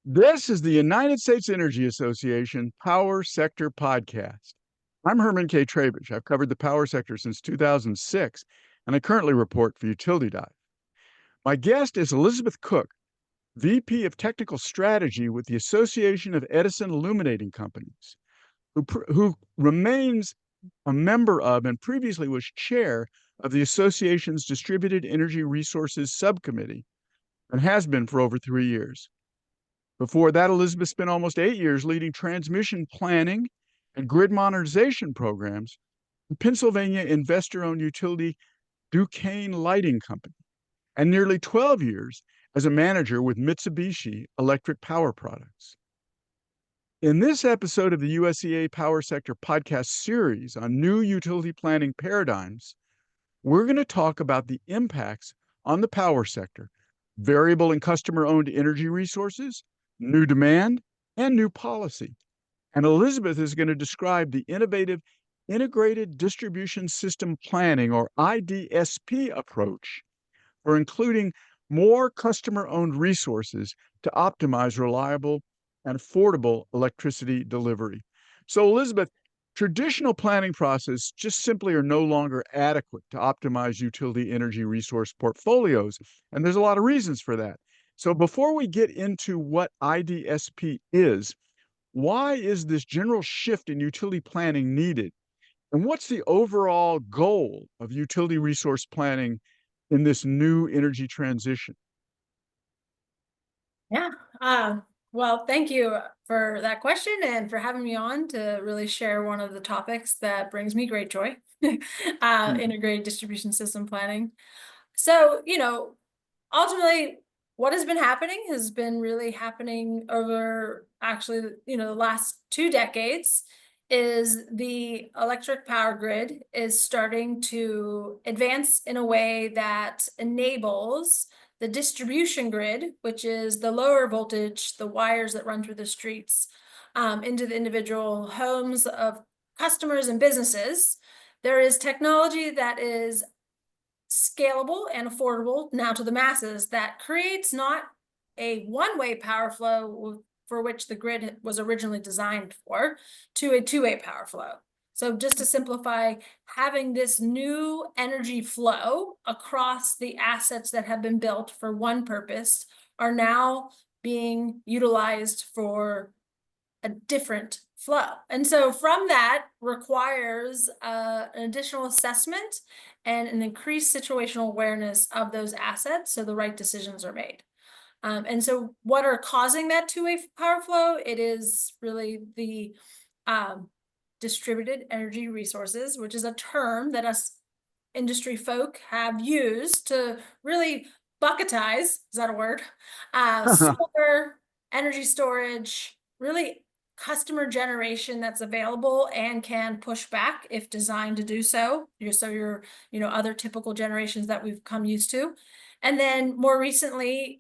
This is the United States Energy Association Power Sector Podcast. I'm Herman K. Trabish. I've covered the power sector since 2006, and I currently report for Utility Dive. My guest is Elizabeth Cook, VP of Technical Strategy with the Association of Edison Illuminating Companies, who remains a member of and previously was chair of the association's Distributed Energy Resources Subcommittee and has been for over 3 years. Before that, Elizabeth spent almost 8 years leading transmission planning and grid modernization programs in Pennsylvania investor-owned utility Duquesne Lighting Company, and nearly 12 years as a manager with Mitsubishi Electric Power Products. In this episode of the USEA Power Sector Podcast series on new utility planning paradigms, we're going to talk about the impacts on the power sector, variable and customer-owned energy resources, new demand, and new policy. And Elizabeth is going to describe the innovative Integrated Distribution System Planning, or IDSP, approach for including more customer-owned resources to optimize reliable and affordable electricity delivery. So, Elizabeth, traditional planning processes just simply are no longer adequate to optimize utility energy resource portfolios, and there's a lot of reasons for that. So before we get into what IDSP is, why is this general shift in utility planning needed? And what's the overall goal of utility resource planning in this new energy transition? Yeah. Well, thank you for that question and for having me on to really share one of the topics that brings me great joy, Mhm. integrated distribution system planning. So, ultimately, what has been happening has been really happening over actually, the last 2 decades is the electric power grid is starting to advance in a way that enables the distribution grid, which is the lower voltage, the wires that run through the streets, into the individual homes of customers and businesses. There is technology that is scalable and affordable now to the masses that creates not a one-way power flow for which the grid was originally designed for, to a two-way power flow. So just to simplify, having this new energy flow across the assets that have been built for one purpose are now being utilized for a different flow. And so from that requires an additional assessment and an increased situational awareness of those assets so the right decisions are made. And so what are causing that two-way power flow? It is really the distributed energy resources, which is a term that us industry folk have used to really bucketize, is that a word? Solar, energy storage, really customer generation that's available and can push back if designed to do so. So your, other typical generations that we've come used to. And then more recently,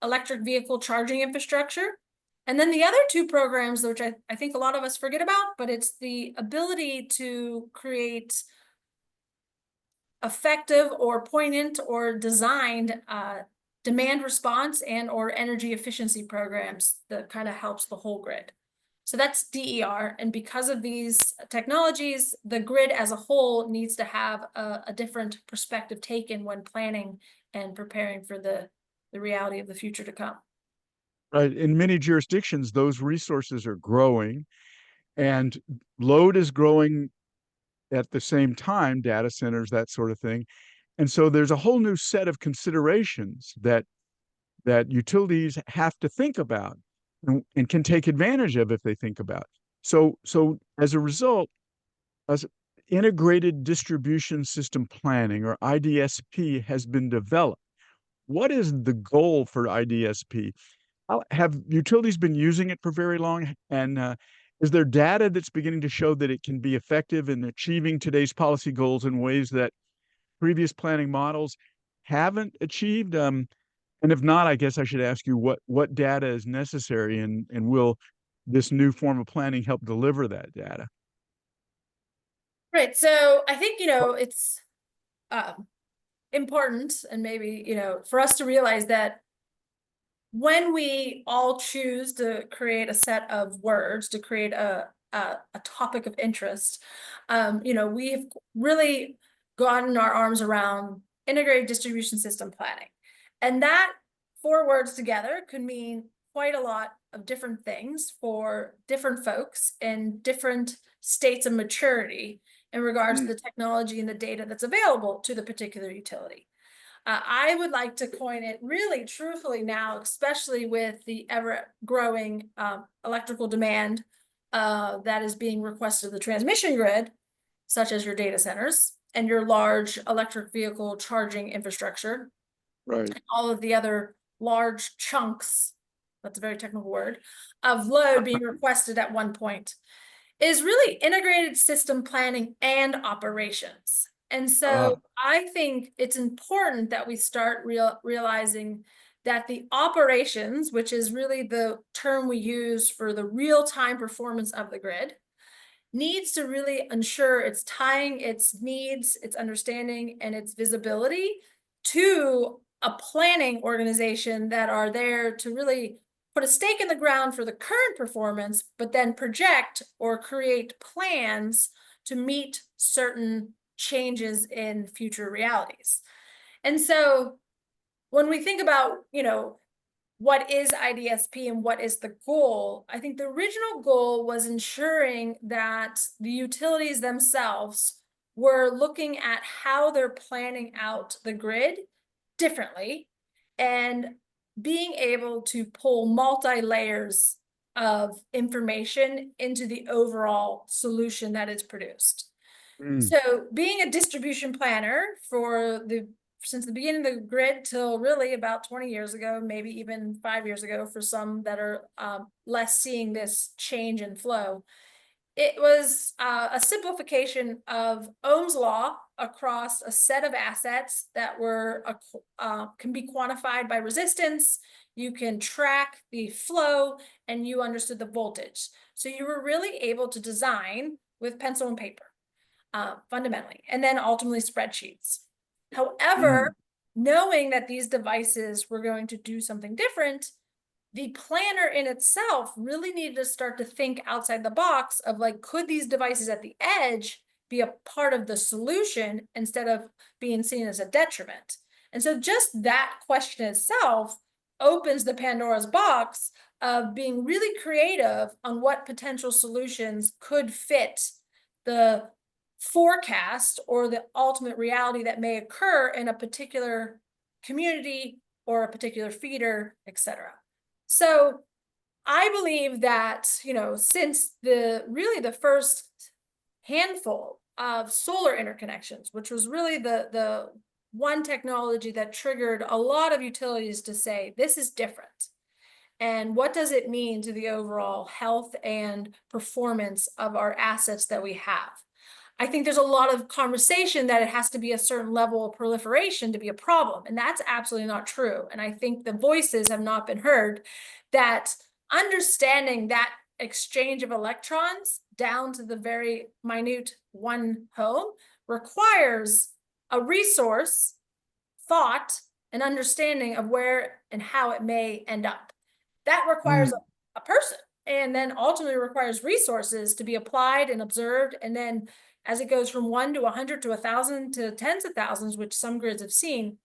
electric vehicle charging infrastructure. And then the other two programs, which I think a lot of us forget about, but it's the ability to create effective or poignant or designed demand response and or energy efficiency programs that kind of helps the whole grid. So that's DER. And because of these technologies, the grid as a whole needs to have a different perspective taken when planning and preparing for the reality of the future to come. Right. In many jurisdictions, those resources are growing and load is growing at the same time, data centers, that sort of thing. And so there's a whole new set of considerations that utilities have to think about and can take advantage of if they think about. So as a result, as integrated distribution system planning, or IDSP, has been developed. What is the goal for IDSP? Have utilities been using it for very long? And is there data that's beginning to show that it can be effective in achieving today's policy goals in ways that previous planning models haven't achieved? And if not, I guess I should ask you what data is necessary, and will this new form of planning help deliver that data? Right. So I think, it's important and maybe, for us to realize that when we all choose to create a set of words, to create a topic of interest, we've really gotten our arms around integrated distribution system planning. And that four words together could mean quite a lot of different things for different folks in different states of maturity in regards to Mm, the technology and the data that's available to the particular utility. I would like to coin it really truthfully now, especially with the ever growing electrical demand that is being requested of the transmission grid, such as your data centers and your large electric vehicle charging infrastructure, right. all of the other large chunks, that's a very technical word, of load being requested at one point, is really integrated system planning and operations. And Ah, so I think it's important that we start realizing that the operations, which is really the term we use for the real-time performance of the grid, needs to really ensure it's tying its needs, its understanding, and its visibility to a planning organization that are there to really put a stake in the ground for the current performance, but then project or create plans to meet certain changes in future realities. And so when we think about, what is IDSP and what is the goal? I think the original goal was ensuring that the utilities themselves were looking at how they're planning out the grid differently and being able to pull multi-layers of information into the overall solution that is produced. mm, So being a distribution planner since the beginning of the grid till really about 20 years ago, maybe even 5 years ago for some that are less seeing this change in flow, it was a simplification of Ohm's law across a set of assets that can be quantified by resistance. You can track the flow and you understood the voltage. So you were really able to design with pencil and paper fundamentally, and then ultimately spreadsheets. mm, However, knowing that these devices were going to do something different, the planner in itself really needed to start to think outside the box of like, could these devices at the edge be a part of the solution instead of being seen as a detriment? And so just that question itself opens the Pandora's box of being really creative on what potential solutions could fit the forecast or the ultimate reality that may occur in a particular community or a particular feeder, etc. So I believe that, since the first handful of solar interconnections, which was really the one technology that triggered a lot of utilities to say, this is different. And what does it mean to the overall health and performance of our assets that we have? I think there's a lot of conversation that it has to be a certain level of proliferation to be a problem. And that's absolutely not true. And I think the voices have not been heard that understanding that exchange of electrons down to the very minute one home requires a resource, thought, and understanding of where and how it may end up. That requires mm. a person, and then ultimately requires resources to be applied and observed. And then as it goes from 1 to 100 to 1,000 to tens of thousands, which some grids have seen,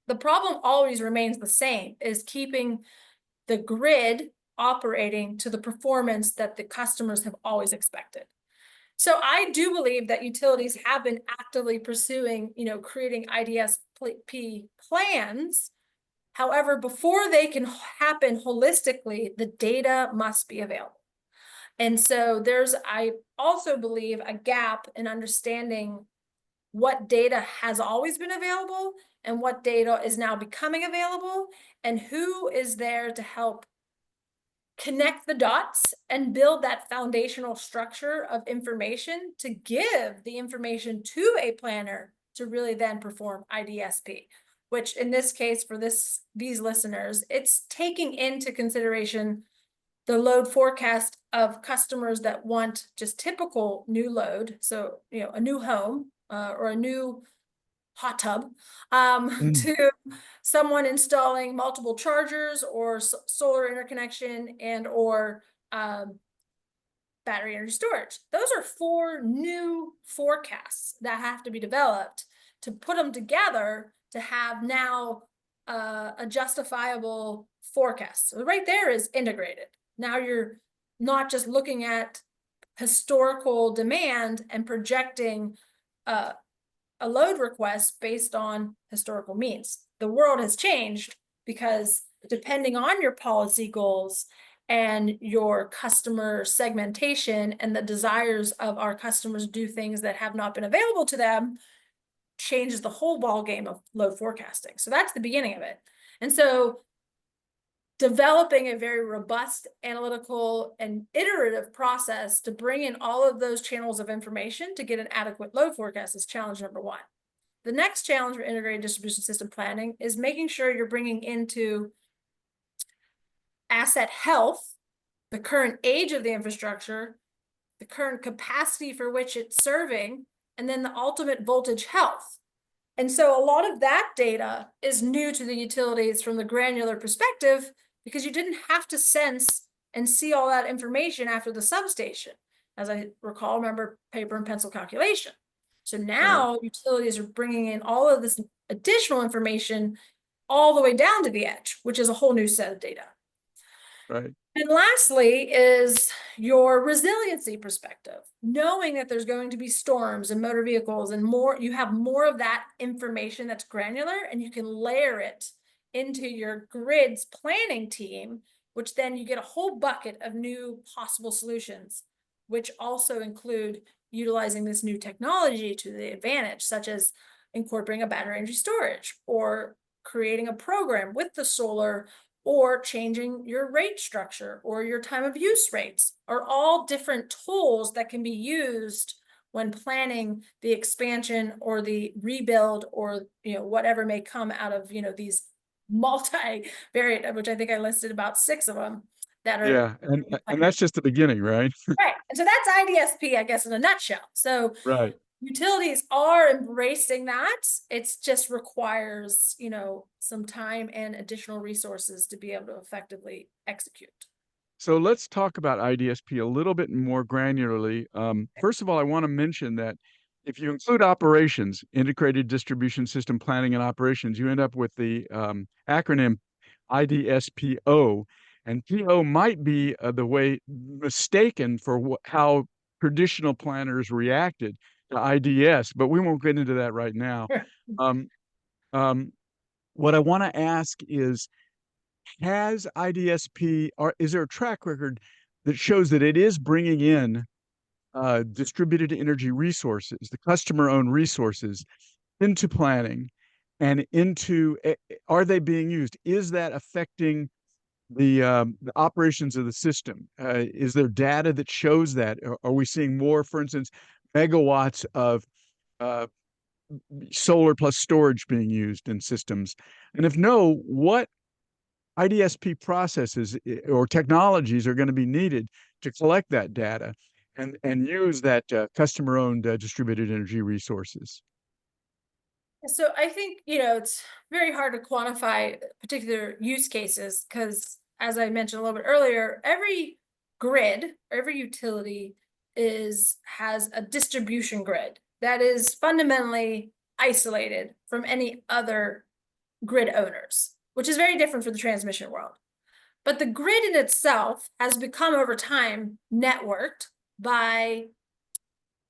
the problem always remains the same, is keeping the grid operating to the performance that the customers have always expected. So I do believe that utilities have been actively pursuing, creating IDSP plans. However, before they can happen holistically, the data must be available. And so I also believe, a gap in understanding what data has always been available and what data is now becoming available, and who is there to help connect the dots and build that foundational structure of information to give the information to a planner to really then perform IDSP, which in this case for these listeners, it's taking into consideration the load forecast of customers that want just typical new load. So, a new home or a new hot tub, Mm. to someone installing multiple chargers or solar interconnection and or battery energy storage. Those are 4 new forecasts that have to be developed to put them together to have now a justifiable forecast. So right there is integrated. Now you're not just looking at historical demand and projecting a load request based on historical means. The world has changed because depending on your policy goals and your customer segmentation and the desires of our customers to do things that have not been available to them, changes the whole ball game of load forecasting. So that's the beginning of it. And so developing a very robust analytical and iterative process to bring in all of those channels of information to get an adequate load forecast is challenge number 1. The next challenge for integrated distribution system planning is making sure you're bringing into asset health, the current age of the infrastructure, the current capacity for which it's serving, and then the ultimate voltage health. And so a lot of that data is new to the utilities from the granular perspective because you didn't have to sense and see all that information after the substation. As I recall, remember paper and pencil calculation. So now utilities are bringing in all of this additional information all the way down to the edge, which is a whole new set of data. Right. And lastly is your resiliency perspective, knowing that there's going to be storms and motor vehicles and more, you have more of that information that's granular and you can layer it into your grid's planning team, which then you get a whole bucket of new possible solutions, which also include utilizing this new technology to the advantage, such as incorporating a battery energy storage or creating a program with the solar or changing your rate structure or your time of use rates are all different tools that can be used when planning the expansion or the rebuild or whatever may come out of these multi-variant, which I think I listed about 6 of them that are Yeah, and that's just the beginning, right? right. And so that's IDSP, I guess, in a nutshell. So Right. utilities are embracing that. It's just requires, some time and additional resources to be able to effectively execute. So let's talk about IDSP a little bit more granularly. First of all, I want to mention that if you include operations, integrated distribution system planning and operations, you end up with the acronym IDSPO. And PO might be the way mistaken for how traditional planners reacted to IDS, but we won't get into that right now. Um, um, what I want to ask is, has IDSP, or is there a track record that shows that it is bringing in distributed energy resources, the customer-owned resources, into planning and into, are they being used? Is that affecting the operations of the system? Is there data that shows that? Are we seeing more, for instance, megawatts of uh, solar plus storage being used in systems? And if no, what IDSP processes or technologies are going to be needed to collect that data and use that customer-owned distributed energy resources? So I think, it's very hard to quantify particular use cases because, as I mentioned a little bit earlier, every grid, every utility has a distribution grid that is fundamentally isolated from any other grid owners, which is very different for the transmission world. But the grid in itself has become over time networked by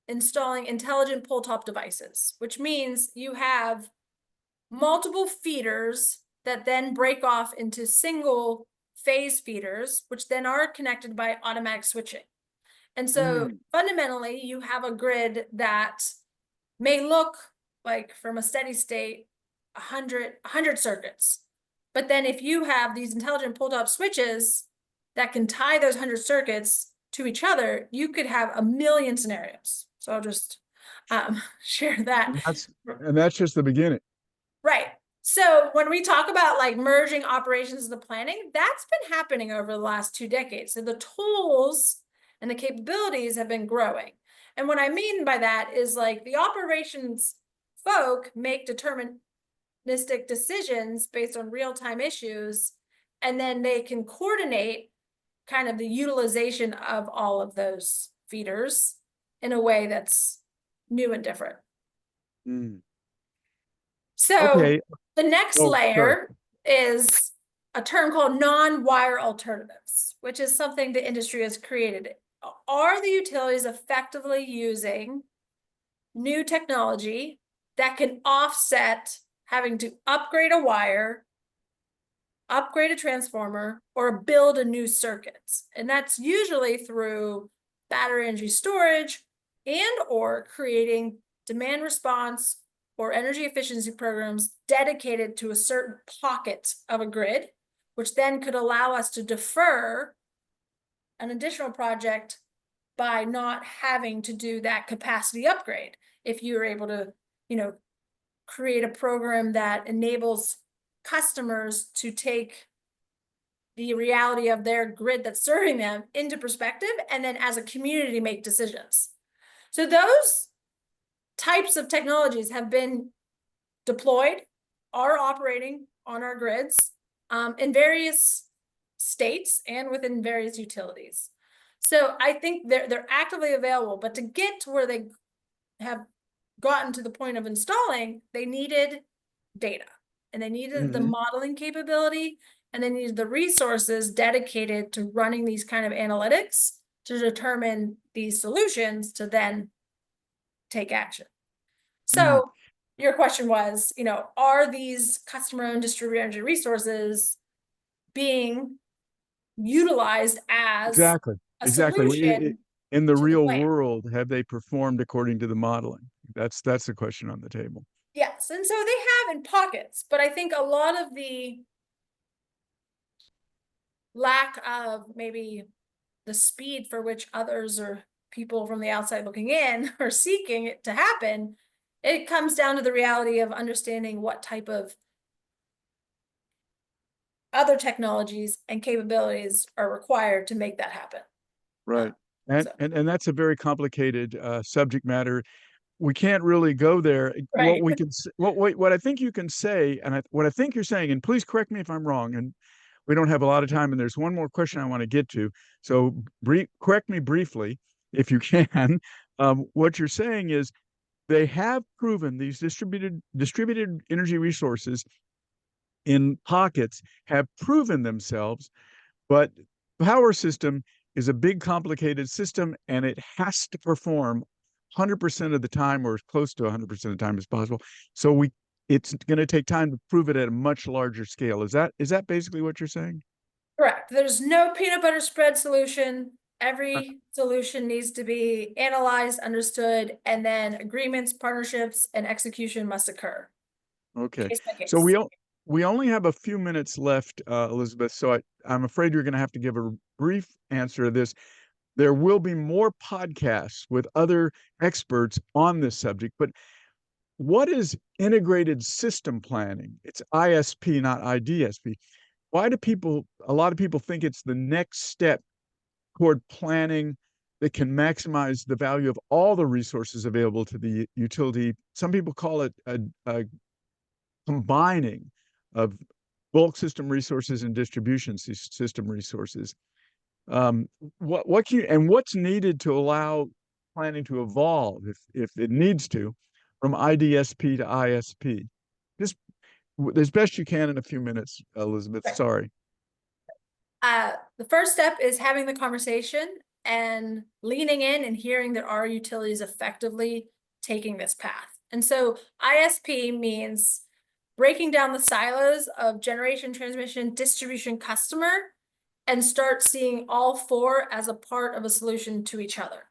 installing intelligent pole top devices, which means you have multiple feeders that then break off into single phase feeders, which then are connected by automatic switching. And so fundamentally, you have a grid that may look like, from a steady state, 100 circuits. But then if you have these intelligent pole top switches that can tie those 100 circuits to each other, you could have a million scenarios. So I'll just share that. And that's just the beginning. Right. So when we talk about like merging operations and the planning, that's been happening over the last 2 decades. So the tools and the capabilities have been growing. And what I mean by that is like the operations folk make deterministic decisions based on real-time issues, and then they can coordinate kind of the utilization of all of those feeders in a way that's new and different. Mm. So Okay. the next Oh, sorry. layer is a term called non-wire alternatives, which is something the industry has created. Are the utilities effectively using new technology that can offset having to upgrade a wire, upgrade a transformer, or build a new circuit? And that's usually through battery energy storage and or creating demand response or energy efficiency programs dedicated to a certain pocket of a grid, which then could allow us to defer an additional project by not having to do that capacity upgrade. If you're able to, create a program that enables customers to take the reality of their grid that's serving them into perspective, and then as a community make decisions. So those types of technologies have been deployed, are operating on our grids in various states and within various utilities. So I think they're actively available, but to get to where they have gotten to the point of installing, they needed data, and they needed the modeling capability, and they needed the resources dedicated to running these kind of analytics to determine these solutions to then take action. So your question was, are these customer-owned distributed energy resources being utilized as Exactly. a Exactly. solution In the to the real plan? world, have they performed according to the modeling? That's the question on the table. Yes, and so they have in pockets, but I think a lot of the lack of maybe the speed for which others or people from the outside looking in are seeking it to happen, it comes down to the reality of understanding what type of other technologies and capabilities are required to make that happen. Right. And So, and that's a very complicated subject matter. We can't really go there. What right. we can what I think you can say, and what I think you're saying, and please correct me if I'm wrong, and we don't have a lot of time, and there's one more question I want to get to. So correct me briefly if you can. What you're saying is they have proven these distributed energy resources in pockets have proven themselves, but power system is a big complicated system, and it has to perform 100% of the time, or as close to 100% of the time as possible. So it's going to take time to prove it at a much larger scale. Is that basically what you're saying? Correct. There's no peanut butter spread solution. Every solution needs to be analyzed, understood, and then agreements, partnerships, and execution must occur Okay. case by So case. we only have a few minutes left, Elizabeth. So I'm afraid you're going to have to give a brief answer to this. There will be more podcasts with other experts on this subject, but what is integrated system planning? It's ISP, not IDSP. Why do a lot of people think it's the next step toward planning that can maximize the value of all the resources available to the utility? Some people call it a combining of bulk system resources and distribution system resources. Um, what can you, and what's needed to allow planning to evolve if it needs to from IDSP to ISP? Just as best you can in a few minutes, Elizabeth. Right. Sorry. The first step is having the conversation and leaning in and hearing that our utilities effectively taking this path. And so ISP means breaking down the silos of generation, transmission, distribution, customer, and start seeing all four as a part of a solution to each other.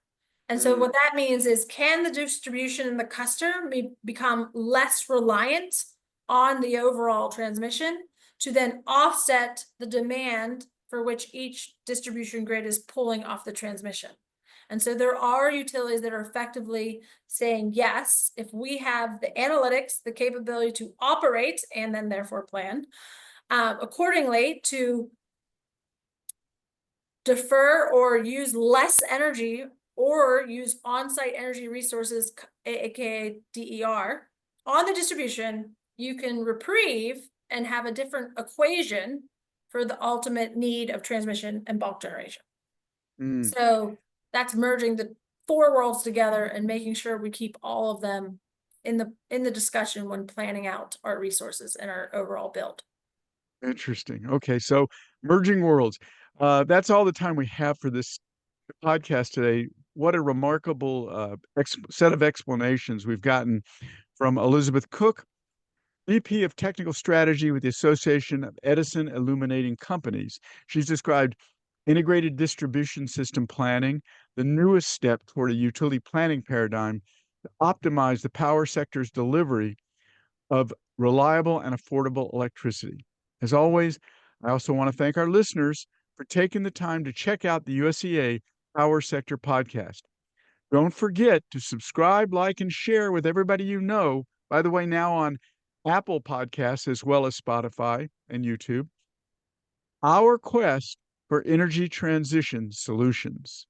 And so what that means is, can the distribution and the customer become less reliant on the overall transmission to then offset the demand for which each distribution grid is pulling off the transmission? And so there are utilities that are effectively saying, yes, if we have the analytics, the capability to operate and then therefore plan accordingly to defer or use less energy or use on-site energy resources, aka DER, on the distribution, you can reprieve and have a different equation for the ultimate need of transmission and bulk generation. Mm, So that's merging the four worlds together and making sure we keep all of them in the discussion when planning out our resources and our overall build. interesting. Okay, so merging worlds. That's all the time we have for this podcast today. What a remarkable set of explanations we've gotten from Elizabeth Cook, VP of Technical Strategy with the Association of Edison Illuminating Companies. She's described integrated distribution system planning, the newest step toward a utility planning paradigm to optimize the power sector's delivery of reliable and affordable electricity. As always, I also want to thank our listeners for taking the time to check out the USEA Power Sector Podcast. Don't forget to subscribe, like, and share with everybody you know. By the way, now on Apple Podcasts as well as Spotify and YouTube. Our quest for energy transition solutions.